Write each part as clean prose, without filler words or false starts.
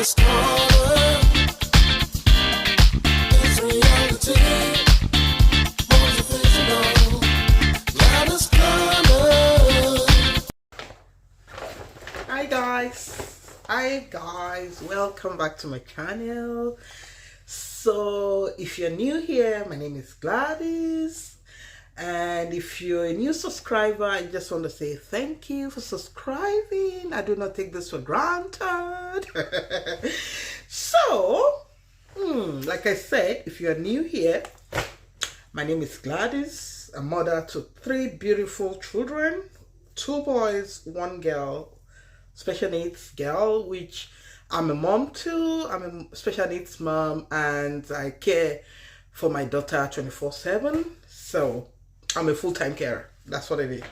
this color is reality. Motivational. Loud as color. Hi guys, welcome back to my channel. So if you're new here, my name is Gladys, and if you're a new subscriber, I just want to say thank you for subscribing. I do not take this for granted. So like I said, if you're new here, my name is Gladys, a mother to 3 beautiful children, 2 boys, 1 girl, special needs girl, which I'm a mom to. I'm a special needs mom, and I care for my daughter 24/7. So I'm a full-time carer. That's what it is.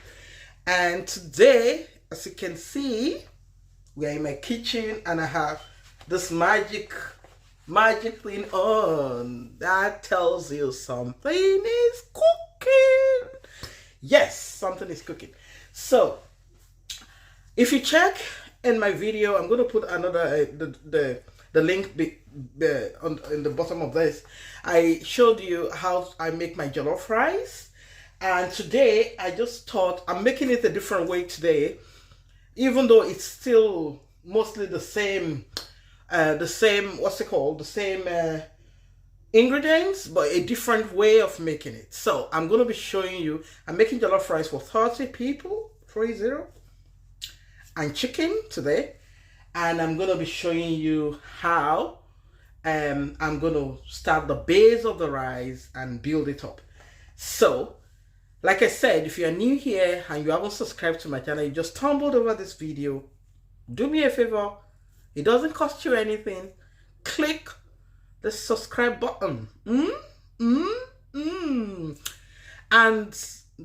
And today, as you can see, we're in my kitchen, and I have this magic thing on that tells you something is cooking. Yes, something is cooking. So if you check in my video, I'm going to put another the link in the bottom of this. I showed you how I make my jollof rice, and today I just thought I'm making it a different way today, even though it's still mostly the same what's it called, the same ingredients, but a different way of making it. So I'm going to be showing you, I'm making jollof rice for 30 people, 30, and chicken today, and I'm going to be showing you how I'm going to start the base of the rice and build it up. So like I said, if you're new here and you haven't subscribed to my channel, you just stumbled over this video, do me a favor. It doesn't cost you anything. Click the subscribe button. And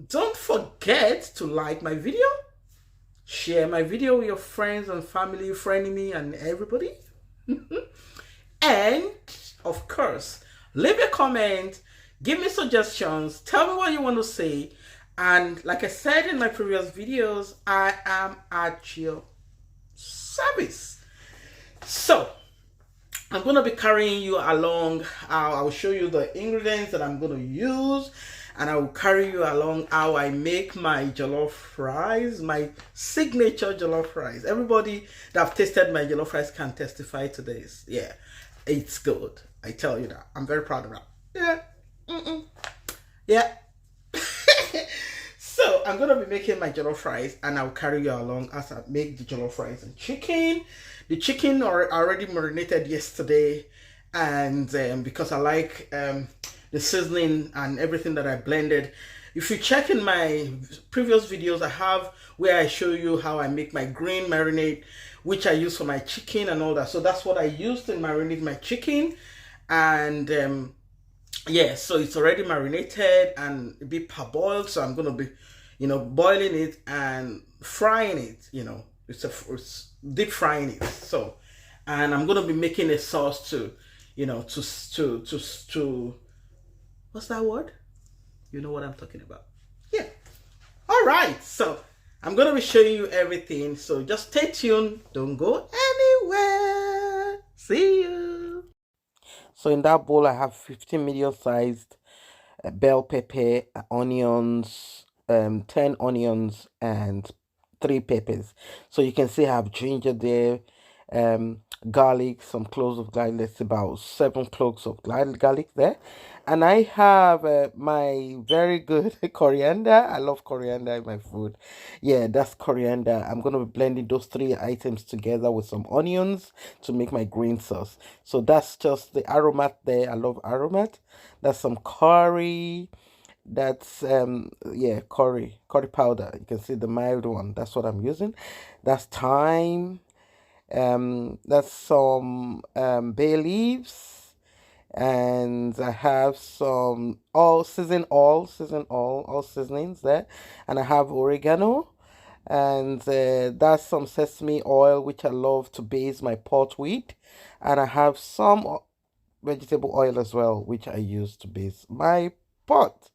don't forget to like my video, share my video with your friends and family, frenemy, and everybody. And of course, leave a comment, give me suggestions, tell me what you want to say. And like I said in my previous videos, I am at your service. So I'm going to be carrying you along. I will show you the ingredients that I'm going to use, and I will carry you along how I make my jollof rice, my signature jollof rice. Everybody that have tasted my jollof rice can testify to this. Yeah, it's good. I tell you that. I'm very proud of that. Yeah. Yeah. So I'm going to be making my jollof rice, and I'll carry you along as I make the jollof rice and chicken. The chicken are already marinated yesterday, and because I like the seasoning and everything that I blended. If you check in my previous videos, I have where I show you how I make my green marinade, which I use for my chicken and all that. So that's what I used to marinate my chicken. And yeah, so it's already marinated and a bit parboiled. So I'm going to be, boiling it and frying it, it's deep frying it. So, and I'm going to be making a sauce to what's that word? You know what I'm talking about. Yeah. All right. So I'm going to be showing you everything. So just stay tuned. Don't go anywhere. See you. So in that bowl, I have 15 medium-sized bell pepper, onions, 10 onions, and 3 peppers. So you can see I have ginger there, garlic, some cloves of garlic. That's about 7 cloves of garlic there. And I have my very good coriander. I love coriander in my food. Yeah, that's coriander. I'm going to be blending those 3 items together with some onions to make my green sauce. So that's just the aromat there. I love aromat. That's some curry. That's yeah, curry powder. You can see the mild one. That's what I'm using. That's thyme. That's some bay leaves. And I have some all seasonings there, and I have oregano, and that's some sesame oil, which I love to base my pot with, and I have some vegetable oil as well, which I use to base my pot.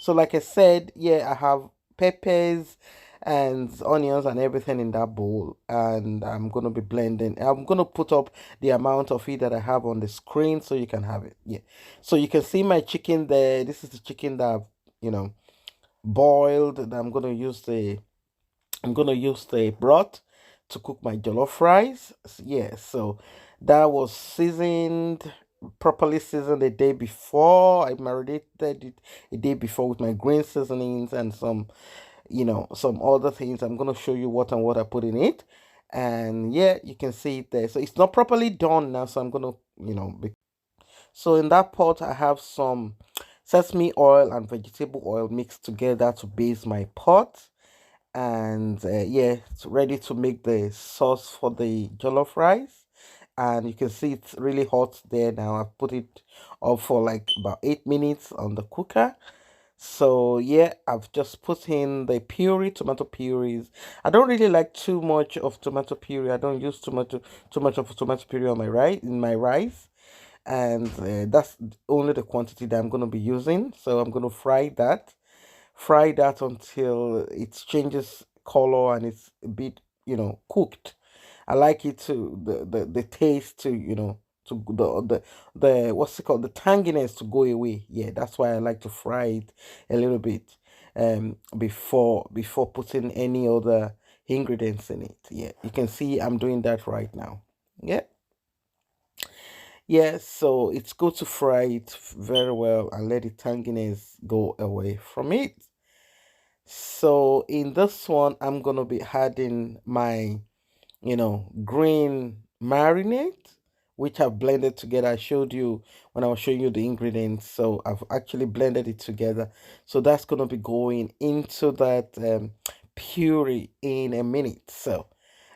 So like I said, yeah, I have peppers, and onions and everything in that bowl, and I'm gonna be blending. I'm gonna put up the amount of it that I have on the screen so you can have it. Yeah, so you can see my chicken there. This is the chicken that I've, boiled. And I'm gonna use the broth to cook my jollof rice. Yeah, so that was seasoned, properly seasoned the day before. I marinated it a day before with my green seasonings and some other things. I'm gonna show you what and what I put in it. And yeah, you can see it there. So it's not properly done now, so I'm gonna, so in that pot I have some sesame oil and vegetable oil mixed together to base my pot. And yeah, it's ready to make the sauce for the jollof rice. And you can see it's really hot there now. I've put it up for like about 8 minutes on the cooker. So yeah, I've just put in the puree, tomato purees. I don't really like too much of tomato puree. I don't use too much of tomato puree on my rice, in my rice. And that's only the quantity that I'm going to be using. So I'm going to fry that until it changes color and it's a bit, cooked. I like it to the taste to, to the what's it called, the tanginess to go away. Yeah, that's why I like to fry it a little bit before putting any other ingredients in it. Yeah, you can see I'm doing that right now. Yeah. Yeah, so it's good to fry it very well and let the tanginess go away from it. So in this one, I'm gonna be adding my, green marinade, which I've blended together. I showed you when I was showing you the ingredients. So I've actually blended it together. So that's gonna be going into that puree in a minute. So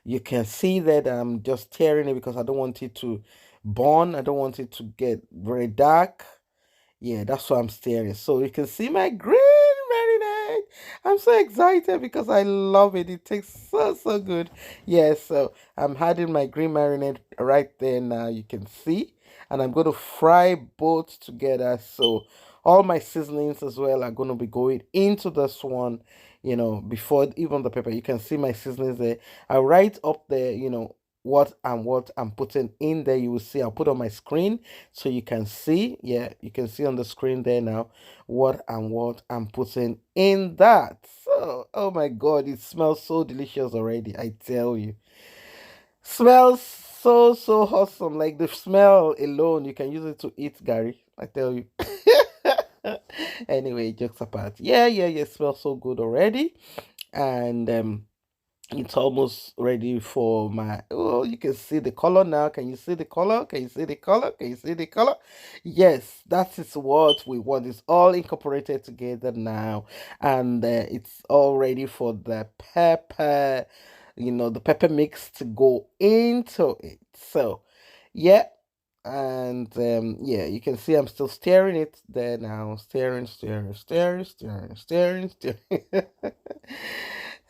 you can see that I'm just tearing it because I don't want it to burn. I don't want it to get very dark. Yeah, that's why I'm staring. So you can see my green marinade. I'm so excited because I love it. It tastes so good. Yeah, so I'm adding my green marinade right there now. You can see. And I'm going to fry both together. So all my seasonings as well are going to be going into this one, before even the pepper. You can see my seasonings there. I write up there, what I'm putting in there. You will see I'll put on my screen so you can see. Yeah, you can see on the screen there now what I'm putting in that. So, oh my god, it smells so delicious already. I tell you, smells so awesome. Like the smell alone, you can use it to eat Gary. I tell you. Anyway, jokes apart. Yeah. Smells so good already, and it's almost ready for my, oh, you can see the color now. Can you see the color? Can you see the color? Can you see the color? Yes, that is what we want. It's all incorporated together now, and it's all ready for the pepper, the pepper mix to go into it. So yeah, and yeah, you can see I'm still stirring it there now. Stirring.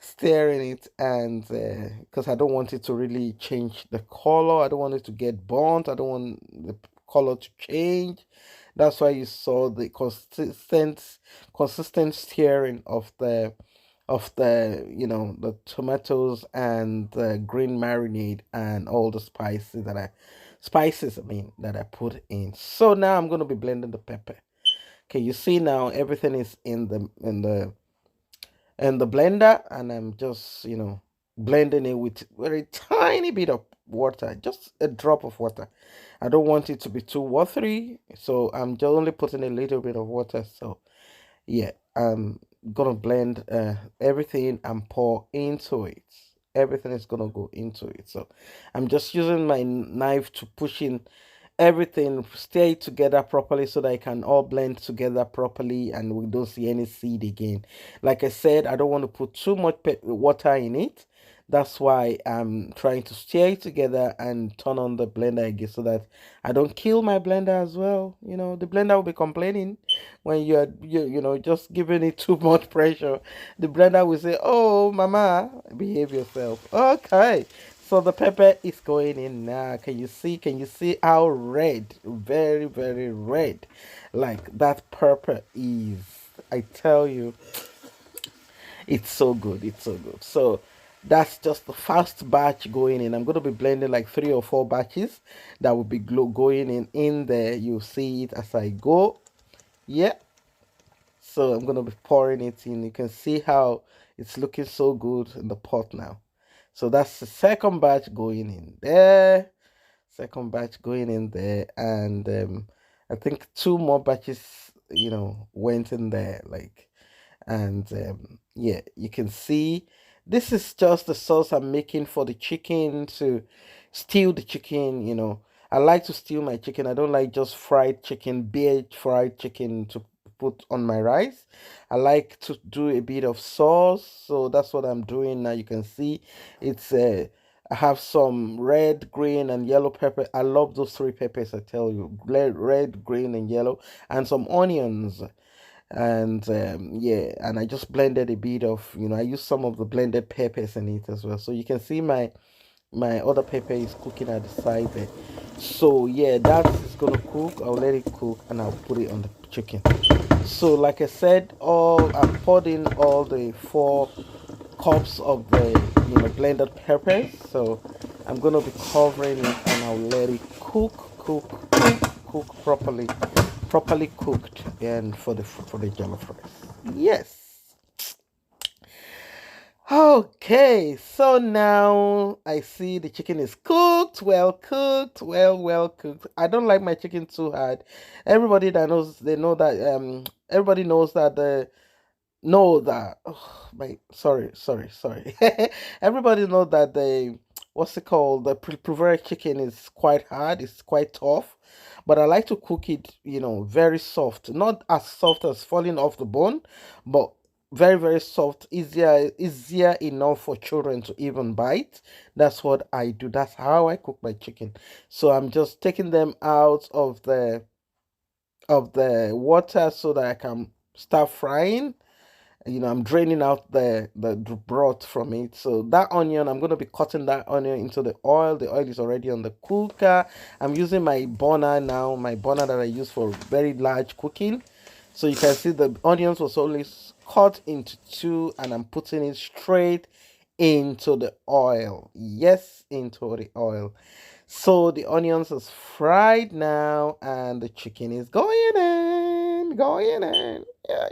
Stirring it, and because I don't want it to really change the color. I don't want it to get burnt. I don't want the color to change. That's why you saw the consistent stirring of the tomatoes and the green marinade and all the spices, I mean, that I put in. So now I'm going to be blending the pepper. Okay, you see now everything is in the blender, and I'm just, blending it with very tiny bit of water, just a drop of water. I don't want it to be too watery, so I'm just only putting a little bit of water. So yeah, I'm gonna blend everything and pour into it. Everything is gonna go into it. So I'm just using my knife to push in everything, stay together properly so that it can all blend together properly and we don't see any seed again. Like I said, I don't want to put too much water in it. That's why I'm trying to stir it together and turn on the blender again so that I don't kill my blender as well. The blender will be complaining when you're just giving it too much pressure. The blender will say, "Oh, mama, behave yourself." Okay. So the pepper is going in now. Can you see? Can you see how red, very, very red, like that pepper is? I tell you, It's so good. It's so good. So that's just the first batch going in. I'm going to be blending like 3 or 4 batches that will be going in there. You'll see it as I go. Yeah. So I'm going to be pouring it in. You can see how it's looking so good in the pot now. So that's the second batch going in there. Second batch going in there, and I think 2 more batches, went in there, like, and yeah, you can see this is just the sauce I'm making for the chicken to stew the chicken. I like to stew my chicken. I don't like just fried chicken, bare fried chicken to put on my rice. I like to do a bit of sauce, so that's what I'm doing now. You can see it's I have some red, green, and yellow pepper. I love those 3 peppers, I tell you. Red, green, and yellow, and some onions. And yeah, and I just blended a bit of, I used some of the blended peppers in it as well. So you can see my other pepper is cooking at the side there. So yeah, that is gonna cook. I'll let it cook and I'll put it on the chicken. So like I said, I poured in all the 4 cups of the blended peppers. So I'm gonna be covering it and I'll let it cook properly cooked, and for the jollof rice. Yes. Okay, so now I see the chicken is cooked, well cooked. I don't like my chicken too hard. Everybody that knows, they know that everybody knows that the know that oh, my sorry. Everybody know that the what's it called, the prepared chicken is quite hard, it's quite tough, but I like to cook it very soft, not as soft as falling off the bone, but very soft, easier enough for children to even bite. That's what I do. That's how I cook my chicken. So I'm just taking them out of the water so that I can start frying. I'm draining out the broth from it. So that onion, I'm going to be cutting that onion into the oil. The oil is already on the cooker. I'm using my burner now, my burner that I use for very large cooking. So you can see the onions was only cut into 2, and I'm putting it straight into the oil. Yes, into the oil. So the onions is fried now, and the chicken is going in. Yeah.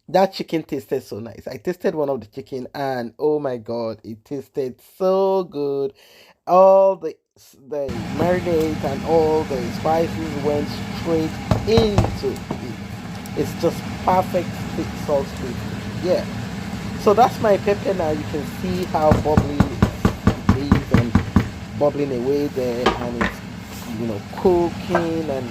That chicken tasted so nice. I tasted one of the chicken, and oh my god, it tasted so good. All the marinade and all the spices went straight into it. It's just perfect thick sauce with it. Yeah. So that's my pepper now. You can see how bubbly it is and bubbling away there, and it's cooking and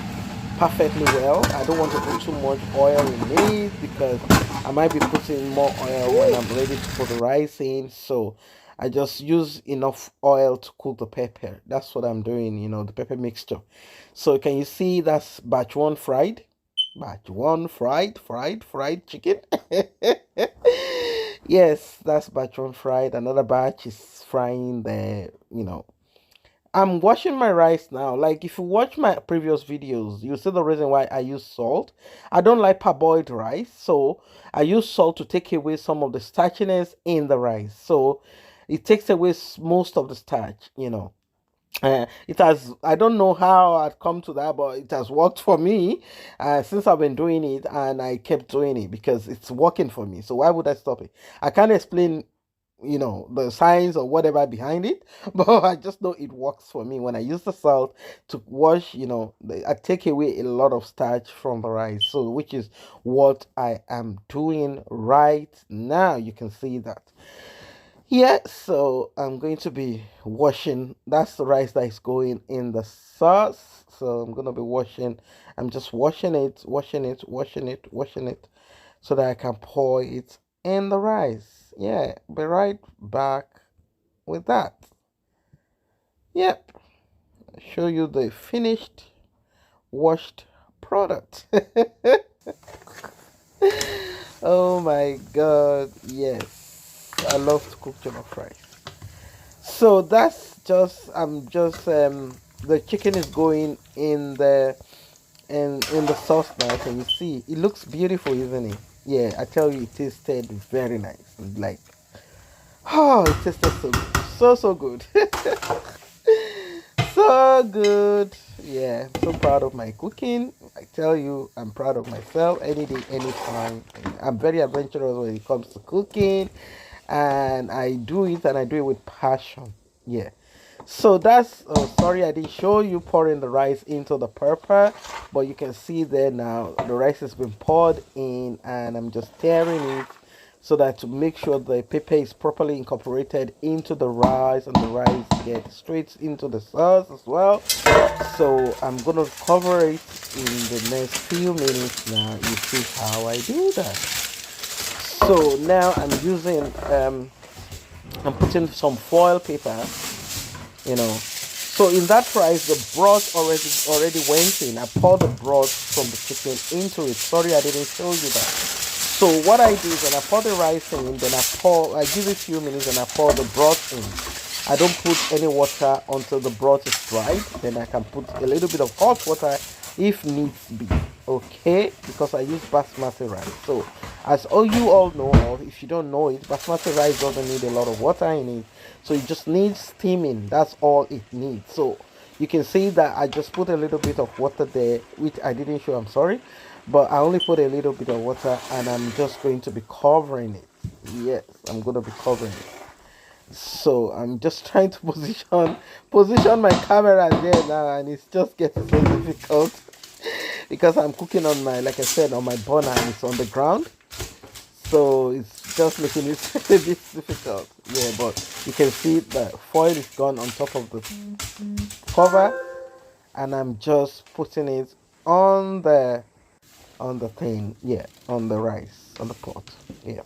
perfectly well. I don't want to put too much oil in it because I might be putting more oil when I'm ready to put the rice in. So I just use enough oil to cook the pepper. That's what I'm doing, the pepper mixture. So can you see that's batch 1 fried? Batch 1 fried chicken. Yes, that's batch 1 fried. Another batch is frying I'm washing my rice now. Like if you watch my previous videos, you see the reason why I use salt. I don't like parboiled rice, so I use salt to take away some of the starchiness in the rice. So it takes away most of the starch. It has, I don't know how I've come to that, but it has worked for me since I've been doing it, and I kept doing it because it's working for me. So why would I stop it? I can't explain the science or whatever behind it, but I just know it works for me. When I use the salt to wash, I take away a lot of starch from the rice, so which is what I am doing right now. You can see that. Yeah, so I'm going to be washing. That's the rice that is going in the sauce. So I'm gonna be washing. I'm just washing it, so that I can pour it in the rice. Yeah, be right back with that. Yep, show you the finished washed product. Oh my god, yes, I love to cook jollof rice. So that's just I'm just the chicken is going in the sauce now. Can you see? It looks beautiful, isn't it? Yeah, I tell you, it tasted very nice. Like, oh, it tasted so good. So good. So good. Yeah, I'm so proud of my cooking. I tell you, I'm proud of myself any day, anytime. I'm very adventurous when it comes to cooking, and I do it and I do it with passion. Yeah. So that's, oh, sorry, I didn't show you pouring the rice into the pepper, but you can see there now the rice has been poured in, and I'm just stirring it so that to make sure the pepper is properly incorporated into the rice and the rice gets straight into the sauce as well. So I'm gonna cover it in the next few minutes. Now you see how I do that. So now I'm putting some foil paper, you know. So in that rice, the broth already went in. I poured the broth from the chicken into it. Sorry, I didn't show you that. So what I do is when I pour the rice in, then I give it a few minutes and I pour the broth in. I don't put any water until the broth is dried. Then I can put a little bit of hot water if needs be. Okay, because I use basmati rice. So as all you all know, or if you don't know it, basmati rice doesn't need a lot of water in it. So it just needs steaming. That's all it needs. So you can see that I just put a little bit of water there, which I didn't show, I'm sorry. But I only put a little bit of water and I'm just going to be covering it. Yes, I'm going to be covering it. So I'm just trying to position my camera there now, and it's just getting so difficult because I'm cooking on my, like I said, on my burner, and it's on the ground. So it's just making it a bit difficult. Yeah, but you can see the foil is gone on top of the cover, and I'm just putting it on the thing. Yeah, on the rice, on the pot. Yeah.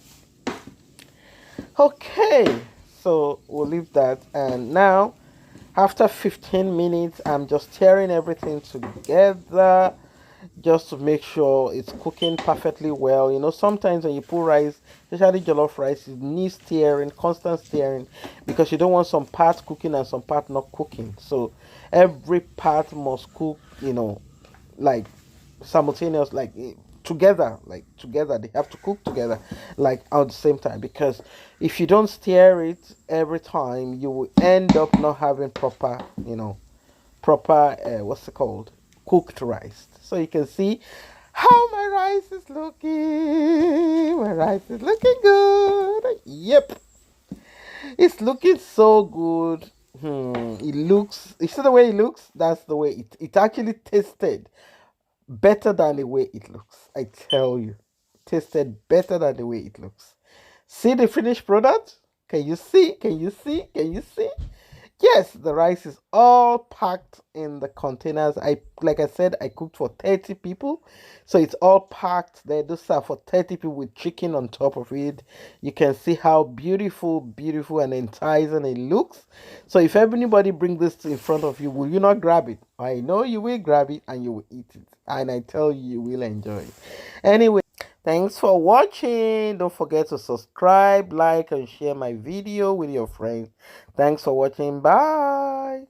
Okay, so we'll leave that, and now after 15 minutes I'm just stirring everything together just to make sure it's cooking perfectly well. You know, sometimes when you put rice, especially jollof rice, it needs stirring, constant stirring, because you don't want some parts cooking and some part not cooking. So every part must cook, you know, like simultaneous, like together. They have to cook together, like at the same time. Because if you don't stir it every time, you will end up not having proper, you know, proper what's it called, cooked rice. So you can see how my rice is looking. My rice is looking good. Yep, it's looking so good. It looks, you see the way it looks, that's the way it actually tasted better than the way it looks. I tell you, tasted better than the way it looks. See the finished product? Can you see? Can you see? Can you see? Yes, the rice is all packed in the containers. Like I said, I cooked for 30 people. So it's all packed there. Those are for 30 people with chicken on top of it. You can see how beautiful, beautiful and enticing it looks. So if anybody bring this in front of you, will you not grab it? I know you will grab it and you will eat it. And I tell you, you will enjoy it. Anyway, thanks for watching. Don't forget to subscribe, like, and share my video with your friends. Thanks for watching. Bye.